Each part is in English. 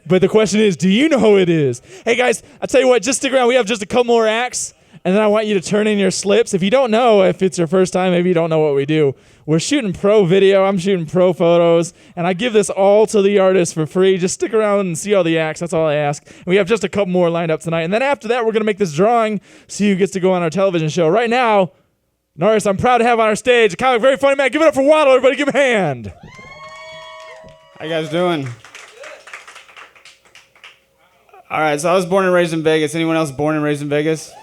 But the question is, do you know who it is? Hey guys, I'll tell you what, just stick around. We have just a couple more acts, and then I want you to turn in your slips. If you don't know, if it's your first time, maybe you don't know what we do. We're shooting pro video, I'm shooting pro photos, and I give this all to the artist for free. Just stick around and see all the acts, that's all I ask. And we have just a couple more lined up tonight. And then after that, we're going to make this drawing, see who gets to go on our television show. Right now, Norris, I'm proud to have on our stage a comic very funny man. Give it up for Waddle, everybody give him a hand. How you guys doing? All right, so I was born and raised in Vegas. Anyone else born and raised in Vegas?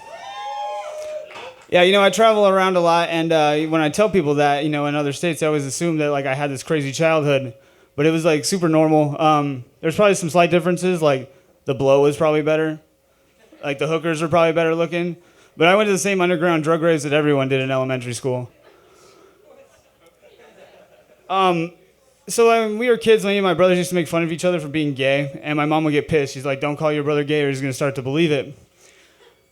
Yeah, I travel around a lot, and when I tell people that, in other states, they always assume that, I had this crazy childhood, but it was, super normal. There's probably some slight differences, the blow was probably better. The hookers are probably better looking. But I went to the same underground drug raves that everyone did in elementary school. So when we were kids, me and my brothers used to make fun of each other for being gay, and my mom would get pissed. She's like, don't call your brother gay or he's going to start to believe it.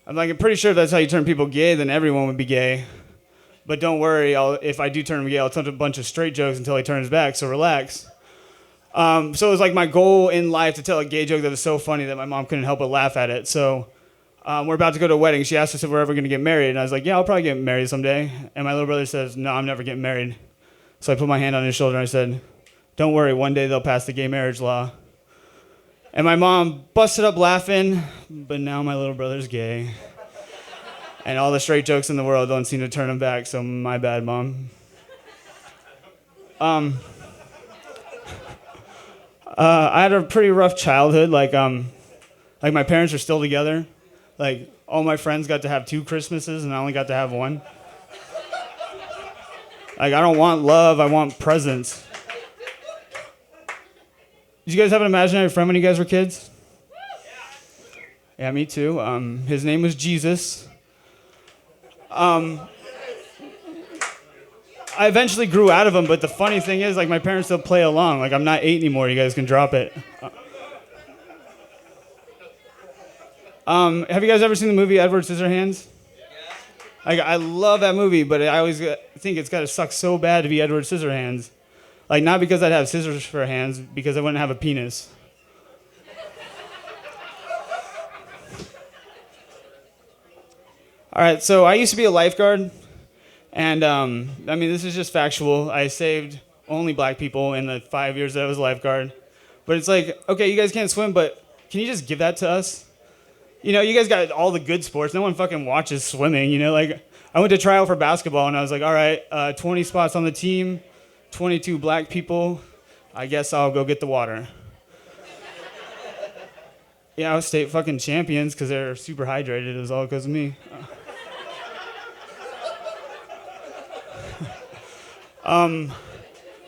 I'm pretty sure if that's how you turn people gay, then everyone would be gay. But don't worry, if I do turn him gay, I'll tell a bunch of straight jokes until he turns back, so relax. So it was my goal in life to tell a gay joke that was so funny that my mom couldn't help but laugh at it. So we're about to go to a wedding. She asked us if we're ever going to get married, and I was like, yeah, I'll probably get married someday. And my little brother says, no, I'm never getting married. So I put my hand on his shoulder and I said, don't worry, one day they'll pass the gay marriage law. And my mom busted up laughing, but now my little brother's gay. And all the straight jokes in the world don't seem to turn him back, so my bad, Mom. I had a pretty rough childhood. My parents are still together. All my friends got to have 2 Christmases, and I only got to have 1. I don't want love, I want presents. Did you guys have an imaginary friend when you guys were kids? Yeah, me too. His name was Jesus. I eventually grew out of him, but the funny thing is, my parents still play along. I'm not 8 anymore. You guys can drop it. Have you guys ever seen the movie Edward Scissorhands? I love that movie, but I always think it's got to suck so bad to be Edward Scissorhands. Not because I'd have scissors for hands, because I wouldn't have a penis. All right, so I used to be a lifeguard, and this is just factual. I saved only black people in the 5 years that I was a lifeguard. But it's okay, you guys can't swim, but can you just give that to us? You guys got all the good sports. No one fucking watches swimming, I went to try out for basketball, and I was like, all right, 20 spots on the team, 22 black people. I guess I'll go get the water. Yeah, I was state fucking champions because they're super hydrated. It was all because of me.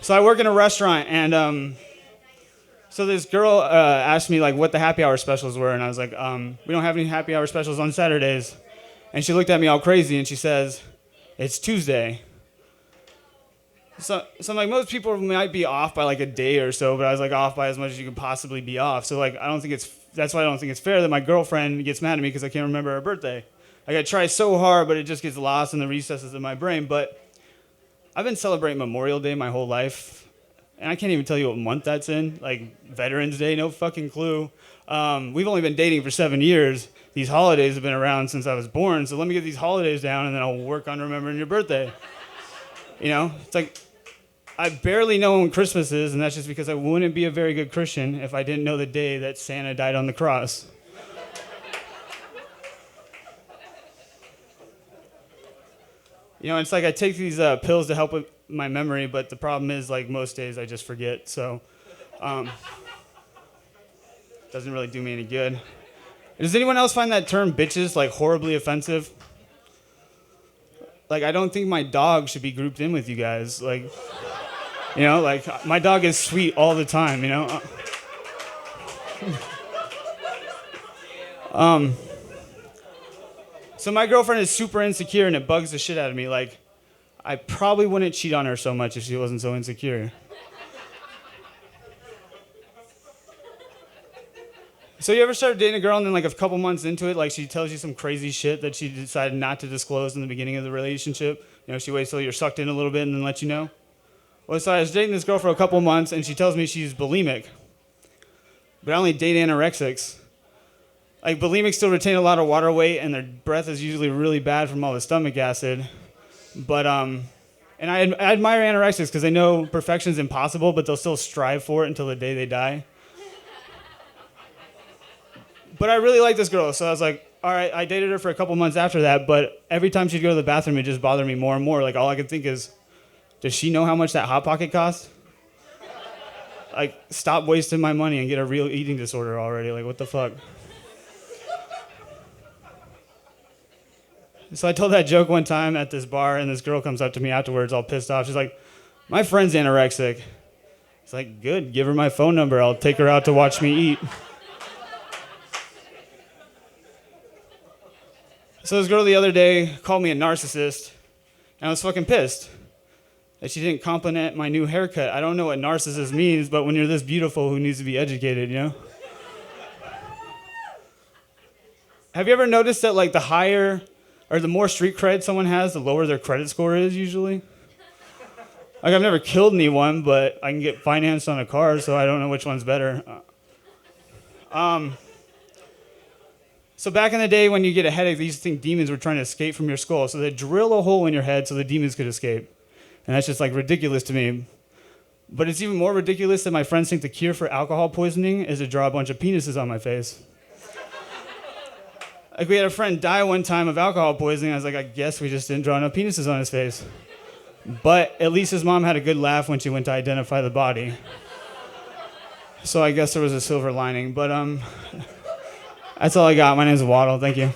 So I work in a restaurant, and so this girl asked me what the happy hour specials were, and I was like, we don't have any happy hour specials on Saturdays. And she looked at me all crazy, and she says, it's Tuesday. So I'm most people might be off by a day or so, but I was off by as much as you could possibly be off. So that's why I don't think it's fair that my girlfriend gets mad at me because I can't remember her birthday. I try so hard, but it just gets lost in the recesses of my brain. But I've been celebrating Memorial Day my whole life, and I can't even tell you what month that's in. Veterans Day, no fucking clue. We've only been dating for 7 years. These holidays have been around since I was born, so let me get these holidays down, and then I'll work on remembering your birthday. It's I barely know when Christmas is, and that's just because I wouldn't be a very good Christian if I didn't know the day that Santa died on the cross. It's I take these pills to help with my memory, but the problem is, most days I just forget, so doesn't really do me any good. Does anyone else find that term bitches, horribly offensive? I don't think my dog should be grouped in with you guys, my dog is sweet all the time, So my girlfriend is super insecure, and it bugs the shit out of me. I probably wouldn't cheat on her so much if she wasn't so insecure. So you ever started dating a girl, and then a couple months into it, she tells you some crazy shit that she decided not to disclose in the beginning of the relationship? She waits till you're sucked in a little bit and then lets you know? Well, so I was dating this girl for a couple months, and she tells me she's bulimic. but I only date anorexics. Like, bulimics still retain a lot of water weight, and their breath is usually really bad from all the stomach acid. But, and I admire anorexics because they know perfection's impossible, but they'll still strive for it until the day they die. But I really like this girl, so I was like, all right, I dated her for a couple months after that, but every time she'd go to the bathroom, it just bothered me more and more. Like, all I could think is, does she know how much that Hot Pocket costs? Like, stop wasting my money and get a real eating disorder already. Like, what the fuck? So I told that joke one time at this bar, and this girl comes up to me afterwards all pissed off. She's like, my friend's anorexic. It's like, good, give her my phone number. I'll take her out to watch me eat. So this girl the other day called me a narcissist, and I was fucking pissed that she didn't compliment my new haircut. I don't know what narcissist means, but when you're this beautiful, who needs to be educated, you know? Have you ever noticed that, like, the higher or the more street cred someone has, the lower their credit score is usually? Like, I've never killed anyone, but I can get financed on a car, so I don't know which one's better. So back in the day when you get a headache, they used to think demons were trying to escape from your skull, so they drill a hole in your head so the demons could escape. And that's just, like, ridiculous to me. But it's even more ridiculous that my friends think the cure for alcohol poisoning is to draw a bunch of penises on my face. Like, we had a friend die one time of alcohol poisoning. I was like, I guess we just didn't draw enough penises on his face. But at least his mom had a good laugh when she went to identify the body. So I guess there was a silver lining. But that's all I got. My name's Waddle. Thank you.